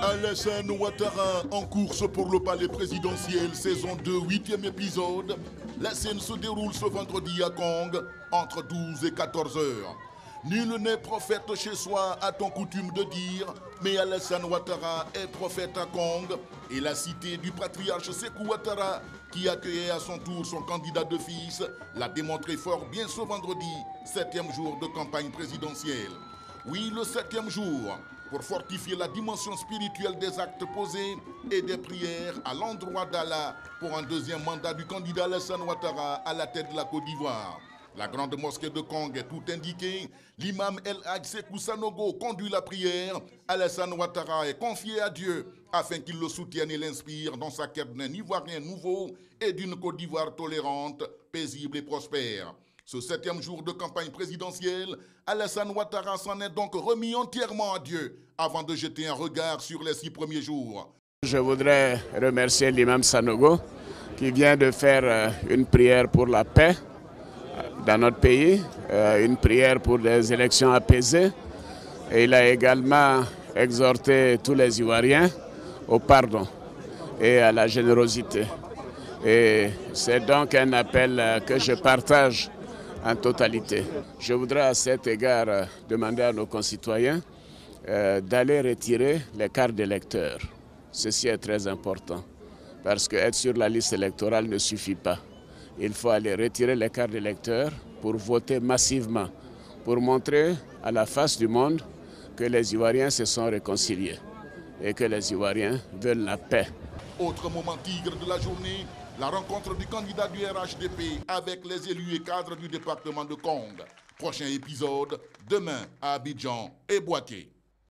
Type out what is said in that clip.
Alassane Ouattara en course pour le palais présidentiel, saison 2, 8e épisode. La scène se déroule ce vendredi à Kong, entre 12 et 14 heures. Nul n'est prophète chez soi, a-t-on coutume de dire, mais Alassane Ouattara est prophète à Kong et la cité du patriarche Sékou Ouattara, qui accueillait à son tour son candidat de fils, l'a démontré fort bien ce vendredi, 7e jour de campagne présidentielle. Oui, le 7e jour, pour fortifier la dimension spirituelle des actes posés et des prières à l'endroit d'Allah pour un deuxième mandat du candidat Alassane Ouattara à la tête de la Côte d'Ivoire. La grande mosquée de Kong est tout indiquée. L'imam El Hadj Sékou Sanogo conduit la prière. Alassane Ouattara est confié à Dieu afin qu'il le soutienne et l'inspire dans sa quête d'un Ivoirien nouveau et d'une Côte d'Ivoire tolérante, paisible et prospère. Ce 7e jour de campagne présidentielle, Alassane Ouattara s'en est donc remis entièrement à Dieu avant de jeter un regard sur les 6 premiers jours. Je voudrais remercier l'imam Sanogo qui vient de faire une prière pour la paix dans notre pays, une prière pour des élections apaisées. Et il a également exhorté tous les Ivoiriens au pardon et à la générosité. Et c'est donc un appel que je partage en totalité. Je voudrais à cet égard demander à nos concitoyens d'aller retirer les cartes d'électeurs. Ceci est très important parce qu'être sur la liste électorale ne suffit pas. Il faut aller retirer les cartes d'électeurs pour voter massivement, pour montrer à la face du monde que les Ivoiriens se sont réconciliés et que les Ivoiriens veulent la paix. Autre moment tigre de la journée, la rencontre du candidat du RHDP avec les élus et cadres du département de Kong. Prochain épisode, demain à Abidjan et Boaké.